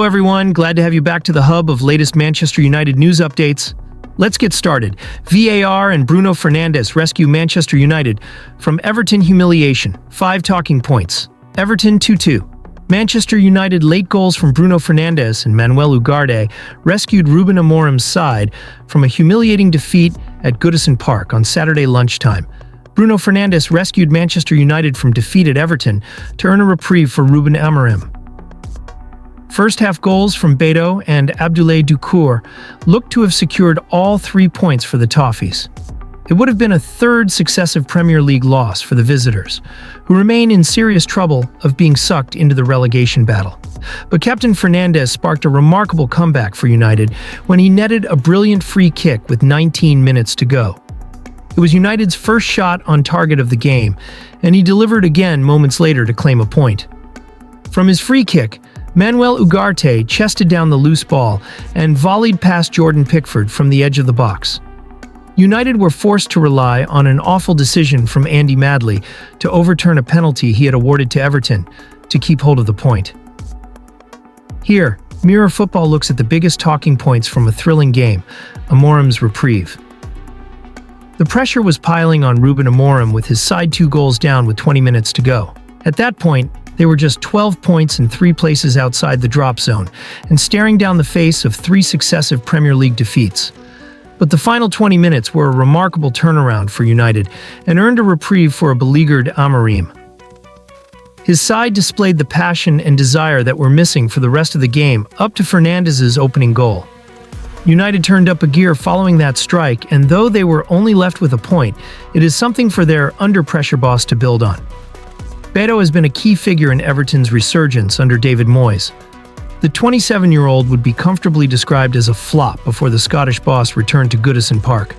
everyone, glad to have you back to the hub of latest Manchester United news updates. Let's get started. VAR and Bruno Fernandes rescue Manchester United from Everton humiliation. 5 talking points. Everton 2-2. Manchester United late goals from Bruno Fernandes and Manuel Ugarte rescued Ruben Amorim's side from a humiliating defeat at Goodison Park on Saturday lunchtime. Bruno Fernandes rescued Manchester United from defeat at Everton to earn a reprieve for Ruben Amorim. First-half goals from Beto and Abdoulaye Doucouré looked to have secured all 3 points for the Toffees. It would have been a third successive Premier League loss for the visitors, who remain in serious trouble of being sucked into the relegation battle. But Captain Fernandes sparked a remarkable comeback for United when he netted a brilliant free kick with 19 minutes to go. It was United's first shot on target of the game, and he delivered again moments later to claim a point. From his free kick, Manuel Ugarte chested down the loose ball and volleyed past Jordan Pickford from the edge of the box. United were forced to rely on an awful decision from Andy Madley to overturn a penalty he had awarded to Everton to keep hold of the point. Here, Mirror Football looks at the biggest talking points from a thrilling game, Amorim's reprieve. The pressure was piling on Ruben Amorim with his side 2 goals down with 20 minutes to go. At that point, they were just 12 points and 3 places outside the drop zone and staring down the face of 3 successive Premier League defeats. But the final 20 minutes were a remarkable turnaround for United and earned a reprieve for a beleaguered Amorim. His side displayed the passion and desire that were missing for the rest of the game up to Fernandes' opening goal. United turned up a gear following that strike, and though they were only left with a point, it is something for their under-pressure boss to build on. Beto has been a key figure in Everton's resurgence under David Moyes. The 27-year-old would be comfortably described as a flop before the Scottish boss returned to Goodison Park.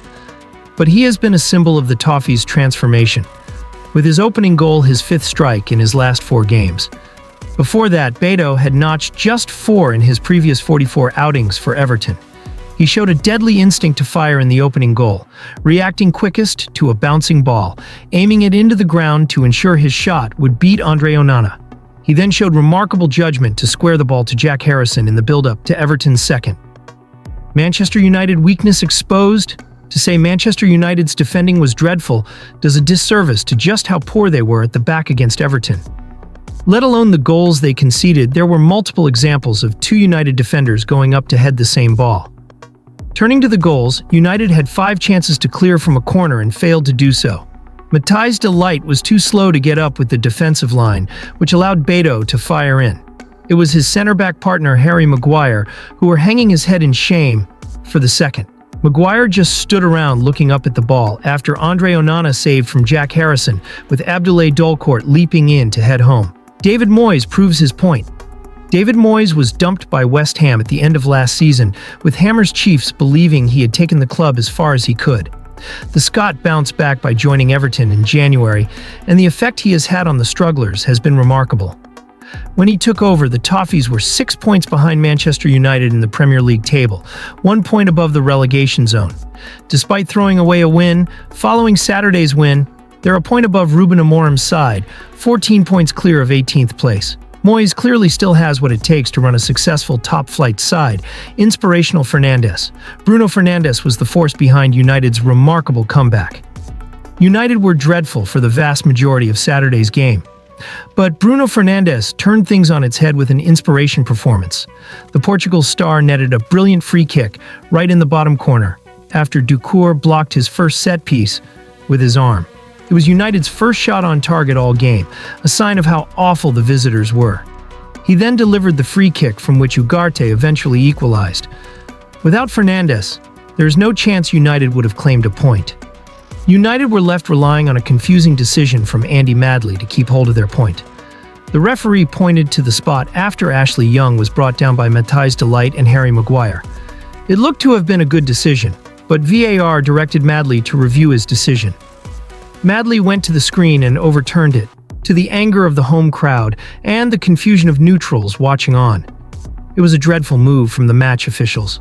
But he has been a symbol of the Toffees' transformation, with his opening goal his 5th strike in his last 4 games. Before that, Beto had notched just 4 in his previous 44 outings for Everton. He showed a deadly instinct to fire in the opening goal, reacting quickest to a bouncing ball, aiming it into the ground to ensure his shot would beat Andre Onana. He then showed remarkable judgment to square the ball to Jack Harrison in the build-up to Everton's 2nd. Manchester United weakness exposed? To say Manchester United's defending was dreadful does a disservice to just how poor they were at the back against Everton. Let alone the goals they conceded, there were multiple examples of 2 United defenders going up to head the same ball. Turning to the goals, United had 5 chances to clear from a corner and failed to do so. Matthijs de Ligt was too slow to get up with the defensive line, which allowed Beto to fire in. It was his center-back partner Harry Maguire who were hanging his head in shame for the 2nd. Maguire just stood around looking up at the ball after Andre Onana saved from Jack Harrison, with Abdoulaye Doucouré leaping in to head home. David Moyes proves his point. David Moyes was dumped by West Ham at the end of last season, with Hammers Chiefs believing he had taken the club as far as he could. The Scot bounced back by joining Everton in January, and the effect he has had on the strugglers has been remarkable. When he took over, the Toffees were 6 points behind Manchester United in the Premier League table, 1 point above the relegation zone. Despite throwing away a win, following Saturday's win, they're a point above Ruben Amorim's side, 14 points clear of 18th place. Moyes clearly still has what it takes to run a successful top-flight side. Inspirational Fernandes. Bruno Fernandes was the force behind United's remarkable comeback. United were dreadful for the vast majority of Saturday's game. But Bruno Fernandes turned things on its head with an inspiration performance. The Portugal star netted a brilliant free kick right in the bottom corner, after Doucouré blocked his first set piece with his arm. It was United's first shot on target all game, a sign of how awful the visitors were. He then delivered the free kick from which Ugarte eventually equalized. Without Fernandes, there is no chance United would have claimed a point. United were left relying on a confusing decision from Andy Madley to keep hold of their point. The referee pointed to the spot after Ashley Young was brought down by Matthijs de Ligt and Harry Maguire. It looked to have been a good decision, but VAR directed Madley to review his decision. Madley went to the screen and overturned it, to the anger of the home crowd and the confusion of neutrals watching on. It was a dreadful move from the match officials.